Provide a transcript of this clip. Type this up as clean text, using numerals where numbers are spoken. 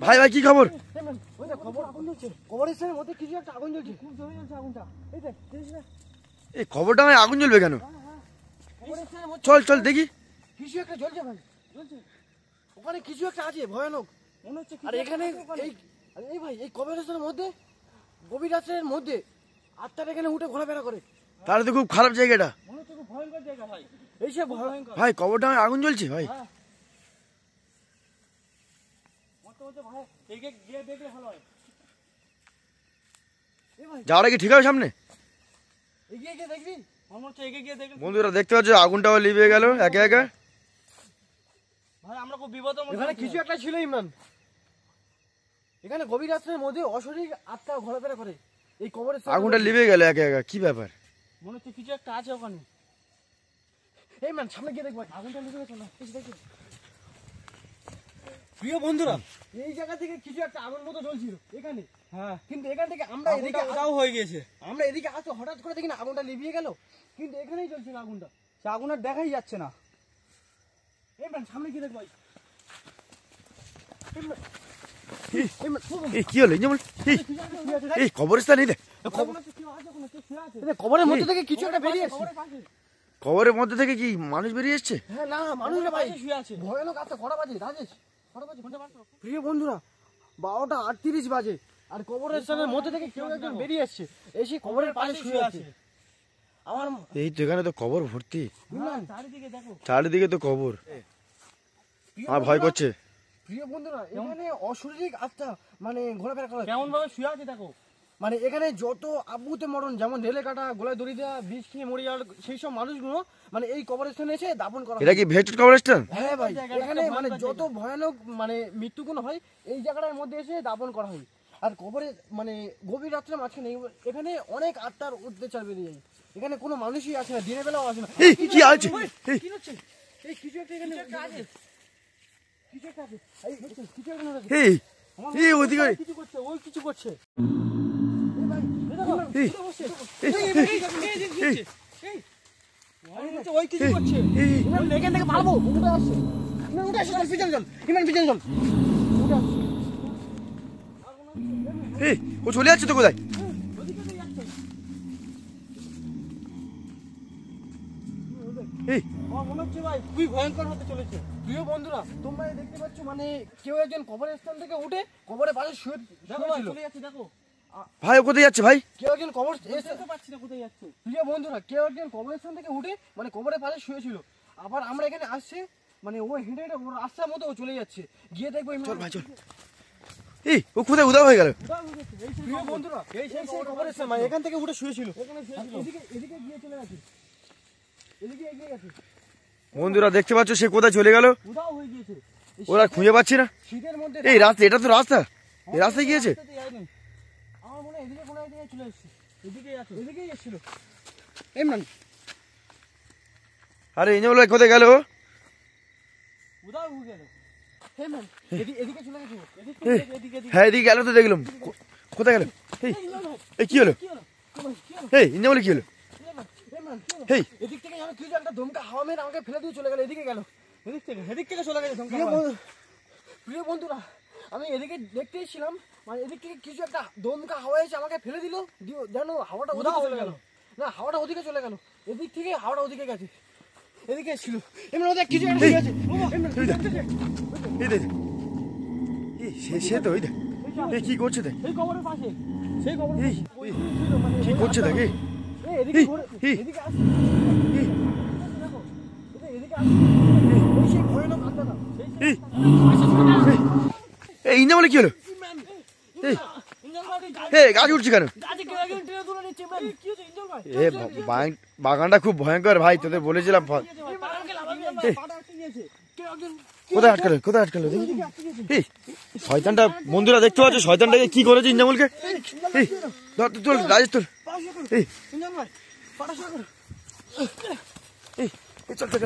ভাই ভাই কি খবর? এই খবরটা আমি আগুন জ্বলবে কেন? চল চল দেখি। কিছু একটা জ্বলছে ভাই, জ্বলছে ওখানে, কিছু একটা আছে ভয়ানক মনে হচ্ছে। আর এখানে এই ভাই এই কবরস্থানের মধ্যে, গভীর রাত্রের মধ্যে আত্মাটা এখানে উঠে ঘোরাফেরা করে। তাহলে তো খুব খারাপ জায়গাটা। মনে হচ্ছে খুব ভয়ঙ্কর জায়গা ভাই, এইসব ভয়ঙ্কর। ভাই কবরটা আমি আগুন জ্বলছে ভাই। ভাই এগিয়ে গিয়ে দেখলে ভালো হয়। যাওয়ার আগে ঠিক হবে সামনে এগিয়ে গিয়ে দেখবি, মনে হচ্ছে এগিয়ে গিয়ে দেখবি। বন্ধুরা দেখতে পাচ্ছ আগুনটাও লিভে গেল একে একে। ভাই আমরা খুব বিপদের মধ্যে। এখানে কিছু একটা ছিল ইমরান, এখানে গভীর রাত্রের মধ্যে অশরীর আত্মা ঘোরাফেরা করে এই কবরের। আগুনটা লিভে গেল একে একে, কি ব্যাপার? মনে হচ্ছে কিছু একটা আছে ওখানে। এই ম্যান সামনে গিয়ে দেখবো, আগুনটা লিভে গেছে না? দেখি প্রিয় বন্ধুরা, এই জায়গা থেকে কিছু একটা আগুন মতো জ্বলছিল এখানে। হ্যাঁ, কিন্তু এখান থেকে আমরা এদিকে আদাও হয়ে গেছে, আমরা এদিকে আসতে হঠাৎ করে দেখি না আগুনটা লিভিয়ে গেল, কিন্তু এখানেই জ্বলছিল আগুনটা। সে আগুন আর দেখাই যাচ্ছে না। এই ম্যান সামনে গিয়ে দেখবো। কি হলো? এই কবরস্থান, এই দেখ কবরের মধ্যে থেকে কিছু একটা বেরিয়ে এসেছে। কবরের মধ্যে থেকে কি মানুষ বেরিয়ে এসছে? হ্যাঁ, না মানুষ না ভাই, শুয়ে আছে। ভয়ানক আত্মা। কটা বাজে রাজেশ? প্রিয় বন্ধুরা 12টা 38 বাজে, আর কবরের স্থানের মধ্যে থেকে কেউ একজন বেরিয়ে এসছে, এসে কবরের পাশে শুয়ে আছে। আমার এই তো এখানে তো কবর ভর্তি, চারিদিকে দেখো, চারিদিকে তো কবর। আমার ভয় করছে। প্রিয় বন্ধুরা এখানে অশরীরিক আত্মা মানে ঘোরাফেরা করে। কেমন ভাবে শুয়ে আছে দেখো। মানে এখানে যত আবুতে মরণ, যেমন ঢেলে কাটা, গলায় দড়ি দেওয়া, বিষ খেয়ে মরে যাওয়ার সেই সব মানুষগুলো মানে এই কবরস্থানে এসে দাফন করা হয়। এটা কি ভেস্টেড কবরস্থান? হ্যাঁ ভাই, এখানে মানে যত ভয়ানক মানে মৃত্যুগুলো হয় এই জায়গাটার মধ্যে এসে দাফন করা হয়। আর কবরে মানে গভীর রাত্রে মাঝখানে এখানে অনেক আত্মার অত্যাচার বেরিয়ে যায়। এখানে কোনো মানুষই আসে না, দিনের বেলাও আসে না। কি আছে? কি হচ্ছে? এই কিছু একটা এখানে আছে, কিছু একটা আছে। এই কিছু একটা আছে। এই ওইদিকে কিছু করছে, ওই কিছু করছে। ওই কিছু করছে, এখান থেকে পারবো। উঠে আসছে, উঠে আসছে, চল পিছনে চল, ইমান পিছনে চল। উঠে আসছে, ও চলে যাচ্ছে তো কোথায়? মনে হচ্ছে ভাই খুবই ভয়ঙ্কর হতে চলেছে। প্রিয় বন্ধুরা তোমরা দেখতে পাচ্ছ মানে কেউ একজন কবরের স্থান থেকে উঠে কবরের পাশে শুয়ে চলে যাচ্ছে। দেখো ভাই ও কোথায় যাচ্ছে ভাই? কেউ একজন কবর পাচ্ছি না কোথায় যাচ্ছে। প্রিয় বন্ধুরা কেউ একজন কবরের স্থান থেকে উঠে মানে কবরের পাশে শুয়েছিল, আবার আমরা এখানে আসছে মানে ও হেঁটে হেঁটে ওর রাস্তার মতো ও চলে যাচ্ছে। গিয়ে দেখবো। চল ভাই চল। ও কোথায় উধাও হয়ে গেল? প্রিয় বন্ধুরা এই সেই কবরের স্থান, মানে এখান থেকে উঠে শুয়েছিল, এদিকে গিয়ে চলে গেছে, এদিকে এগিয়ে গেছে। বন্ধুরা দেখতে পাচ্ছ সে কোথায় চলে গেল? উধাও হয়ে গিয়েছে, ওরা খুঁজে পাচ্ছি না। শীতের মধ্যে এই রাস্তা, এটা তো রাস্তা, এই রাস্তায় গিয়েছে। আমার মনে হয় এদিকে কোনো জায়গায় চলে এসেছে, এদিকেই এসেছিল। এমন আরে এই বলে কোথায় গেল? উধাও হয়ে গেল। এদিকে চলে গেছে, হ্যাঁ এদিকে গেল তো দেখলাম। কোথায় গেল? এই কি হলো? এই ইঞ্জা বলে কি হলো? এদিক থেকে যেন কি একটা দমকা হাওয়া মেরে আমাকে ফেলে দিয়ে চলে গেল। এদিকে গেল, এদিক থেকে চলে গেছে। প্রিয় বন্ধুরা আমি এদিকে দেখতেই ছিলাম, মানে এদিক থেকে কিছু একটা দমকা হাওয়া এসে আমাকে ফেলে দিল, যেন হাওয়াটা ওদিকে চলে গেল। না হাওয়াটা ওদিকে চলে গেল, এদিক থেকে হাওয়াটা ওদিকে গেছে, এদিকে ছিল। এমন ওদের কিছু একটা আছে। সে তো ওই দেখ কি করছে দেখ, সেই কবরের পাশে, সেই কবরের কি করছে দেখ। এদিকে আসছে, দেখো এদিকে আসছে, সেই ভয়ানক আত্মাটা। এই ইঞ্জা বলে কি হলো? গাছ উঠছে কেন? বাগানটা খুব ভয়ঙ্কর ভাই, তোদের বলেছিলাম। কোথায় আটকালো, কোথায় আটকালো? শয়তানটা বন্ধুরা দেখতে পাচ্ছ, শয়তানটাকে কি করেছে ইঞ্জামুলকে। তোর রাজেশ তোর চল চল।